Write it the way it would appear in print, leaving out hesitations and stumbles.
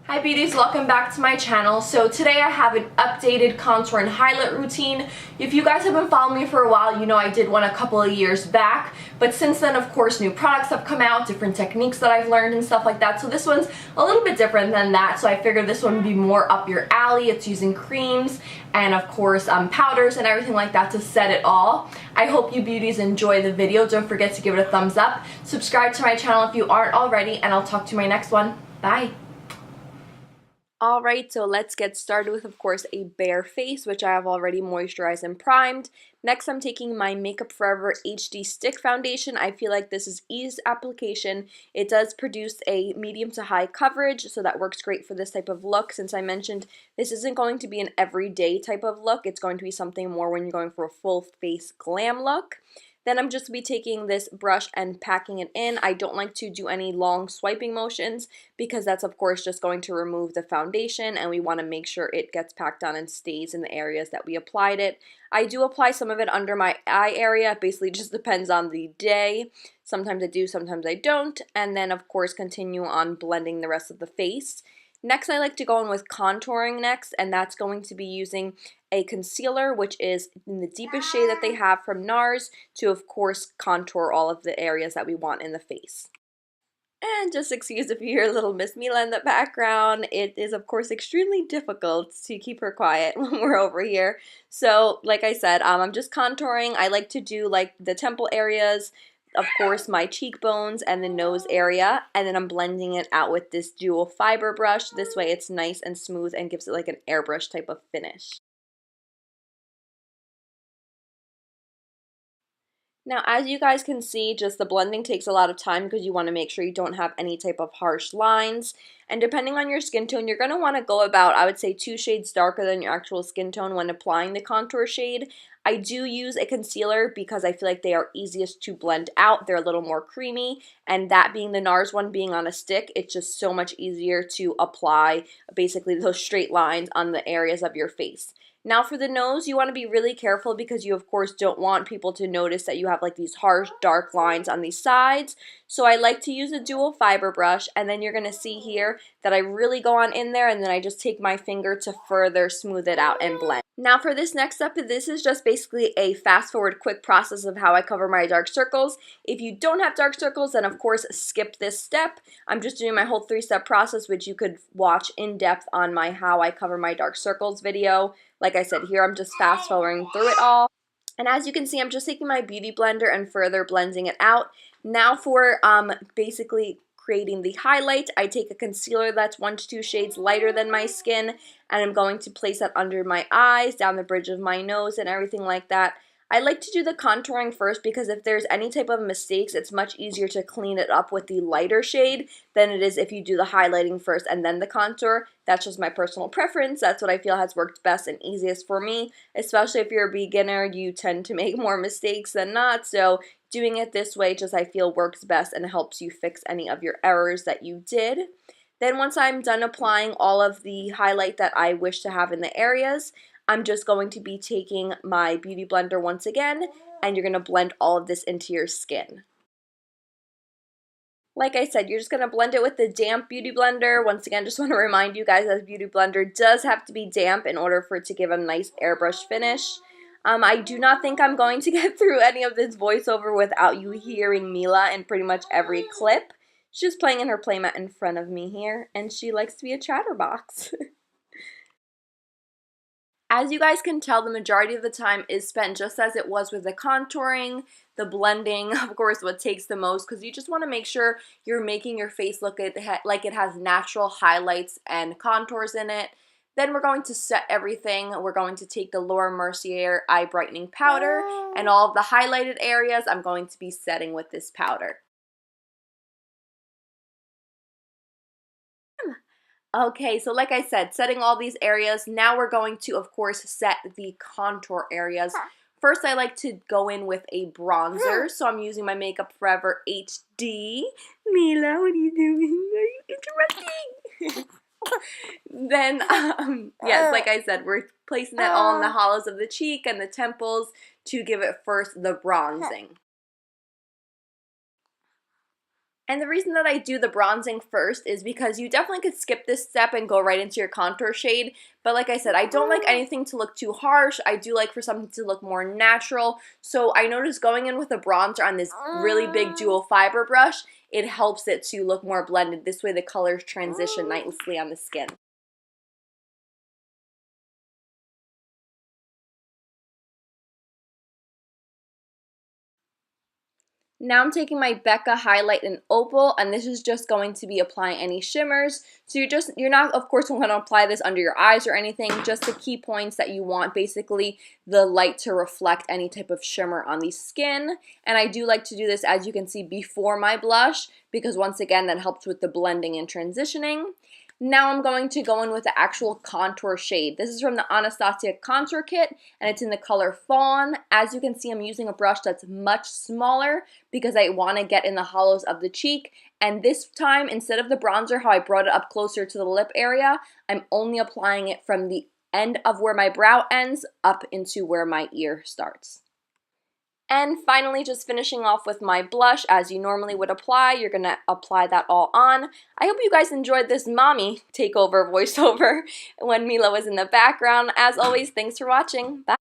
Hi beauties, welcome back to my channel. So today I have an updated contour and highlight routine. If you guys have been following me for a while, you know I did one a couple of years back, but since then of course new products have come out, different techniques that I've learned and stuff like that. So this one's a little bit different than that, so I figured this one would be more up your alley. It's using creams and of course powders and everything like that to set it all. I hope you beauties enjoy the video. Don't forget to give it a thumbs up. Subscribe to my channel if you aren't already, and I'll talk to you in my next one. Bye! Alright, so let's get started with, of course, a bare face, which I have already moisturized and primed. Next, I'm taking my Makeup Forever HD Stick Foundation. I feel like this is ease application. It does produce a medium to high coverage, so that works great for this type of look. Since I mentioned this isn't going to be an everyday type of look, it's going to be something more when you're going for a full face glam look. Then I'm just going to be taking this brush and packing it in. I don't like to do any long swiping motions because that's of course just going to remove the foundation, and we want to make sure it gets packed on and stays in the areas that we applied it. I do apply some of it under my eye area. It basically just depends on the day. Sometimes I do, sometimes I don't. And then of course continue on blending the rest of the face. Next, I like to go in with contouring next, and that's going to be using a concealer, which is in the deepest shade that they have from Nars, to of course contour all of the areas that we want in the face. And just excuse if you hear little Miss Mila in the background. It is of course extremely difficult to keep her quiet when we're over here. So like I said, I'm just contouring. I like to do like the temple areas, of course my cheekbones and the nose area, and then I'm blending it out with this dual fiber brush. This way it's nice and smooth and gives it like an airbrush type of finish. Now, as you guys can see, just the blending takes a lot of time because you want to make sure you don't have any type of harsh lines. And depending on your skin tone, you're going to want to go about, I would say, 2 shades darker than your actual skin tone when applying the contour shade. I do use a concealer because I feel like they are easiest to blend out. They're a little more creamy, and that being the Nars one being on a stick, it's just so much easier to apply basically those straight lines on the areas of your face. Now for the nose, you want to be really careful because you of course don't want people to notice that you have like these harsh dark lines on these sides. So I like to use a dual fiber brush, and then you're going to see here that I really go on in there, and then I just take my finger to further smooth it out and blend. Now for this next step, this is just basically a fast forward quick process of how I cover my dark circles. If you don't have dark circles, then of course skip this step. I'm just doing my whole 3-step process, which you could watch in depth on my how I cover my dark circles video. Like I said, here I'm just fast forwarding through it all. And as you can see, I'm just taking my beauty blender and further blending it out. Now for basically creating the highlight, I take a concealer that's 1 to 2 shades lighter than my skin, and I'm going to place that under my eyes, down the bridge of my nose, and everything like that. I like to do the contouring first because if there's any type of mistakes, it's much easier to clean it up with the lighter shade than it is if you do the highlighting first and then the contour. That's just my personal preference. That's what I feel has worked best and easiest for me. Especially if you're a beginner, you tend to make more mistakes than not. So doing it this way just I feel works best and helps you fix any of your errors that you did. Then once I'm done applying all of the highlight that I wish to have in the areas, I'm just going to be taking my beauty blender once again, and you're going to blend all of this into your skin. Like I said, you're just going to blend it with the damp beauty blender. Once again, just want to remind you guys that beauty blender does have to be damp in order for it to give a nice airbrush finish. I do not think I'm going to get through any of this voiceover without you hearing Mila in pretty much every clip. She's playing in her playmat in front of me here, and she likes to be a chatterbox. As you guys can tell, the majority of the time is spent just as it was with the contouring, the blending, of course, what takes the most, because you just want to make sure you're making your face look like it has natural highlights and contours in it. Then we're going to set everything. We're going to take the Mercier Eye Brightening Powder, and all of the highlighted areas I'm going to be setting with this powder. Okay, so like I said, setting all these areas, now we're going to, of course, set the contour areas. First, I like to go in with a bronzer, so I'm using my Makeup Forever HD. Mila, what are you doing? Are you interrupting? Then, yes, like I said, we're placing it all in the hollows of the cheek and the temples to give it first the bronzing. And the reason that I do the bronzing first is because you definitely could skip this step and go right into your contour shade. But like I said, I don't like anything to look too harsh. I do like for something to look more natural. So I noticed going in with a bronzer on this really big dual fiber brush, it helps it to look more blended. This way the colors transition nicely on the skin. Now I'm taking my Becca highlight in Opal, and this is just going to be applying any shimmers. So you're not, of course, going to apply this under your eyes or anything, just the key points that you want, basically the light to reflect any type of shimmer on the skin. And I do like to do this, as you can see, before my blush, because once again, that helps with the blending and transitioning. Now I'm going to go in with the actual contour shade. This is from the Anastasia Contour Kit, and it's in the color Fawn. As you can see, I'm using a brush that's much smaller because I want to get in the hollows of the cheek. And this time, instead of the bronzer, how I brought it up closer to the lip area, I'm only applying it from the end of where my brow ends up into where my ear starts. And finally, just finishing off with my blush, as you normally would apply, you're going to apply that all on. I hope you guys enjoyed this mommy takeover voiceover when Mila was in the background. As always, thanks for watching. Bye!